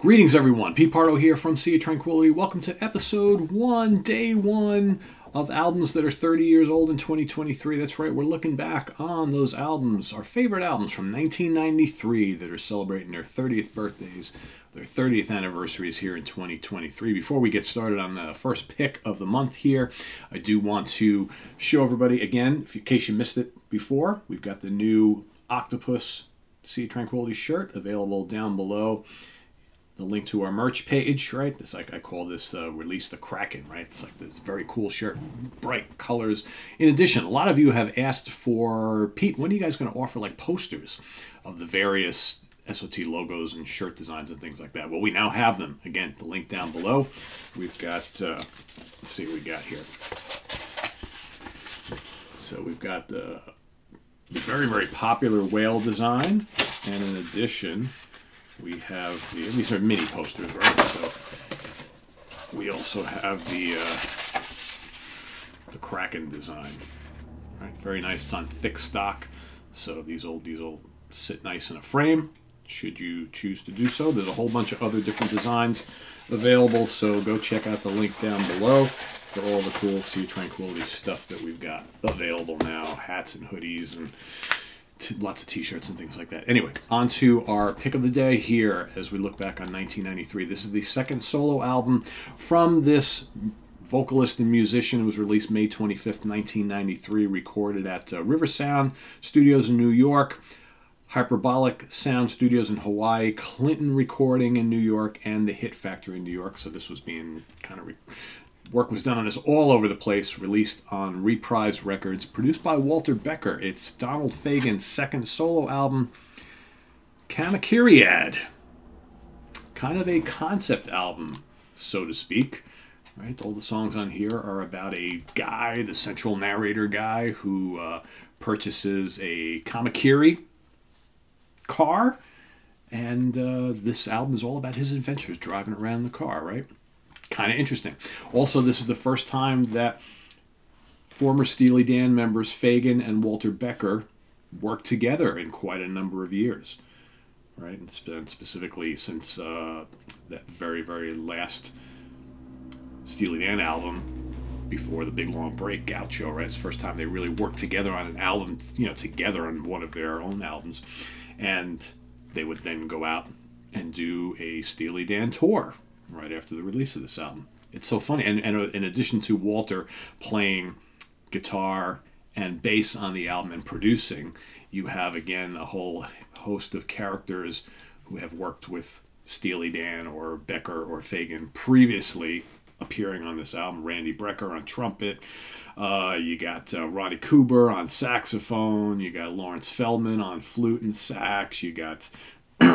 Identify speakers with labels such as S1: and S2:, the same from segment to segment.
S1: Greetings, everyone. Pete Pardo here from Sea of Tranquility. Welcome to episode 1, day 1 of albums that are 30 years old in 2023. That's right, we're looking back on those albums, our favorite albums from 1993 that are celebrating their 30th birthdays, their 30th anniversaries here in 2023. Before we get started on the first pick of the month here, I do want to show everybody again, in case you missed it before, we've got the new Octopus Sea of Tranquility shirt available down below. The link to our merch page, right? This, like I call this Release the Kraken, right? It's like this very cool shirt, bright colors. In addition, a lot of you have asked for, Pete, when are you guys going to offer like posters of the various SOT logos and shirt designs and things like that? Well, we now have them. Again, the link down below. We've got, let's see what we got here. So we've got the very, very popular whale design. And in addition, we have these are mini posters, right? So we also have the Kraken design, right? Very nice. It's on thick stock, so these will sit nice in a frame should you choose to do so. There's a whole bunch of other different designs available, so go check out the link down below for all the cool Sea of Tranquility stuff that we've got available now. Hats and hoodies and lots of t-shirts and things like that. Anyway, on to our pick of the day here as we look back on 1993. This is the second solo album from this vocalist and musician. It was released May 25th, 1993, recorded at River Sound Studios in New York, Hyperbolic Sound Studios in Hawaii, Clinton Recording in New York, and the Hit Factory in New York. So this was being kind of work was done on this all over the place, released on Reprise Records, produced by Walter Becker. It's Donald Fagen's second solo album, Kamakiriad. Kind of a concept album, so to speak. Right? All the songs on here are about a guy, the central narrator guy, who purchases a Kamakiri car. And this album is all about his adventures driving around the car, right? Kind of interesting. Also, this is the first time that former Steely Dan members Fagen and Walter Becker worked together in quite a number of years. Right? It's been specifically since that very, very last Steely Dan album before the big long break, Gaucho, right? It's the first time they really worked together on an album, together on one of their own albums. And they would then go out and do a Steely Dan tour right after the release of this album. It's so funny. And in addition to Walter playing guitar and bass on the album and producing, you have, again, a whole host of characters who have worked with Steely Dan or Becker or Fagen previously appearing on this album. Randy Brecker on trumpet. You got Roddy Cooper on saxophone. You got Lawrence Feldman on flute and sax. You got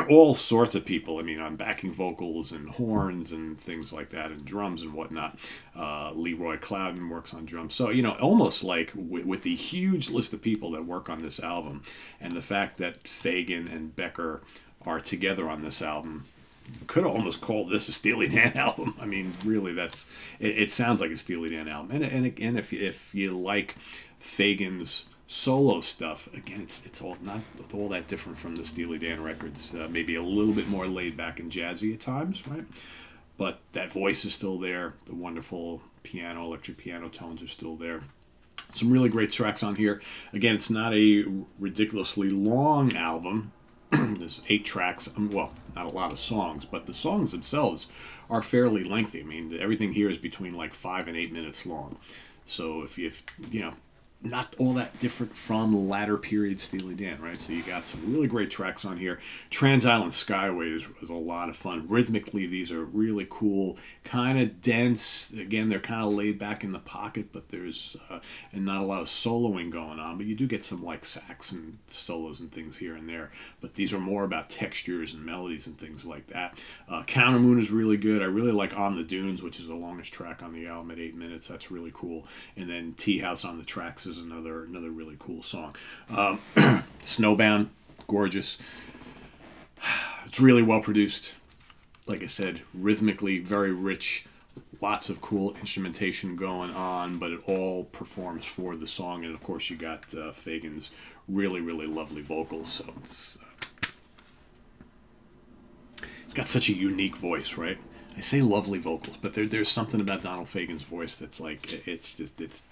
S1: all sorts of people, on backing vocals and horns and things like that, and drums and whatnot. Leroy Clouden works on drums. So, almost like with the huge list of people that work on this album, and the fact that Fagen and Becker are together on this album, you could almost call this a Steely Dan album. Really, it sounds like a Steely Dan album. And again, if you like Fagen's solo stuff, again, it's all not all that different from the Steely Dan records. Maybe a little bit more laid back and jazzy at times, right? But that voice is still there. The wonderful electric piano tones are still there. Some really great tracks on here. Again, it's not a ridiculously long album. There's 8 tracks. Well, not a lot of songs, but the songs themselves are fairly lengthy. Everything here is between like 5 and 8 minutes long. So if not all that different from latter period Steely Dan, right? So you got some really great tracks on here. Trans Island Skyway is a lot of fun. Rhythmically, these are really cool, kind of dense. Again, they're kind of laid back in the pocket, but there's and not a lot of soloing going on. But you do get some like sax and solos and things here and there. But these are more about textures and melodies and things like that. Counter Moon is really good. I really like On the Dunes, which is the longest track on the album at 8 minutes. That's really cool. And then Tea House on the Tracks is another really cool song. Snowbound, gorgeous. It's really well produced. Like I said, rhythmically very rich. Lots of cool instrumentation going on, but it all performs for the song. And of course, you got Fagen's really lovely vocals. So it's got such a unique voice, right? I say lovely vocals, but there's something about Donald Fagen's voice that's like it's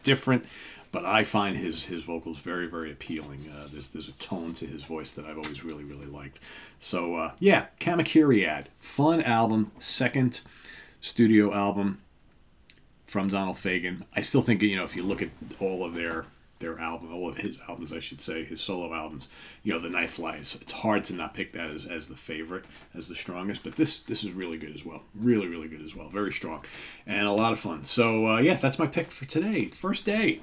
S1: different. But I find his vocals very, very appealing. There's a tone to his voice that I've always really, really liked. So yeah, Kamakiriad, fun album, second studio album from Donald Fagen. I still think, you know, if you look at all of their album, all of his albums, I should say, his solo albums, you know, The Night Flies, it's hard to not pick that as the favorite, as the strongest. But this is really good as well. Really, really good as well. Very strong and a lot of fun. So yeah, that's my pick for today. First day.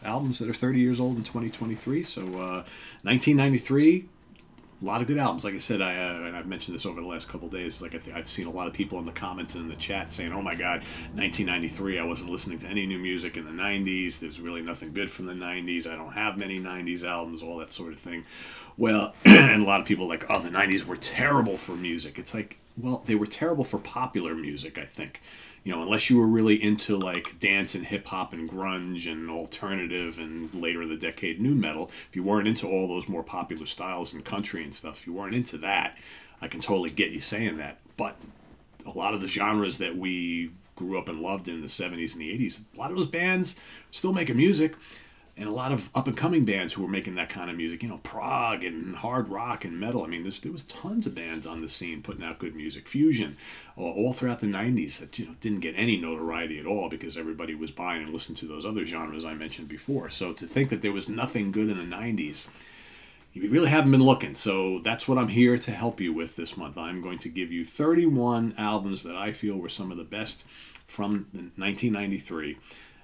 S1: Albums that are 30 years old in 2023. So 1993. A lot of good albums. Like I said, and I've mentioned this over the last couple of days. Like I've seen a lot of people in the comments and in the chat saying, "Oh my God, 1993! I wasn't listening to any new music in the 90s. There's really nothing good from the 90s. I don't have many 90s albums, all that sort of thing." Well, and a lot of people are like, "Oh, the 90s were terrible for music." It's like, well, they were terrible for popular music, I think. You know, unless you were really into like dance and hip hop and grunge and alternative and later in the decade nu metal, if you weren't into all those more popular styles and country and stuff, if you weren't into that, I can totally get you saying that. But a lot of the genres that we grew up and loved in the 70s and the 80s, a lot of those bands still making music. And a lot of up-and-coming bands who were making that kind of music, you know, prog and hard rock and metal. I mean, there was tons of bands on the scene putting out good music. Fusion, all throughout the 90s that, you know, didn't get any notoriety at all because everybody was buying and listening to those other genres I mentioned before. So to think that there was nothing good in the 90s, you really haven't been looking. So that's what I'm here to help you with this month. I'm going to give you 31 albums that I feel were some of the best from 1993.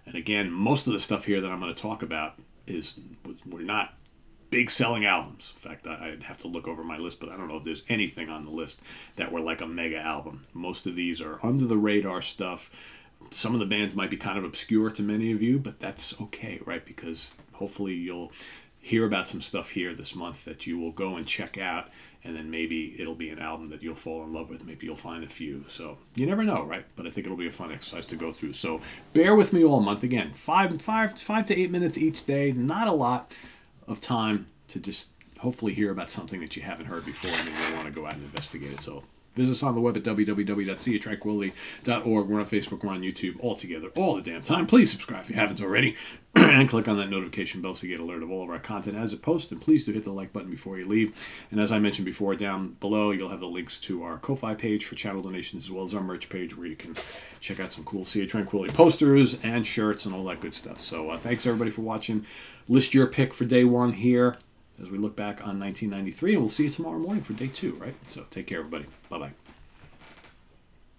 S1: And again, most of the stuff here that I'm going to talk about were not big selling albums. In fact, I'd have to look over my list, but I don't know if there's anything on the list that were like a mega album. Most of these are under the radar stuff. Some of the bands might be kind of obscure to many of you, but that's okay, right? Because hopefully you'll hear about some stuff here this month that you will go and check out, and then maybe it'll be an album that you'll fall in love with. Maybe you'll find a few. So you never know, right? But I think it'll be a fun exercise to go through. So bear with me all month. Again, 5 to 8 minutes each day. Not a lot of time to just hopefully hear about something that you haven't heard before and then you'll want to go out and investigate it. So visit us on the web at www.seatranquility.org. We're on Facebook, we're on YouTube, all together, all the damn time. Please subscribe if you haven't already, and click on that notification bell so you get alert of all of our content as it posts. And please do hit the like button before you leave. And as I mentioned before, down below you'll have the links to our Ko-Fi page for channel donations, as well as our merch page where you can check out some cool Sea of Tranquility posters and shirts and all that good stuff. So thanks everybody for watching. List your pick for day one here as we look back on 1993, and we'll see you tomorrow morning for day two, right? So take care, everybody. Bye-bye.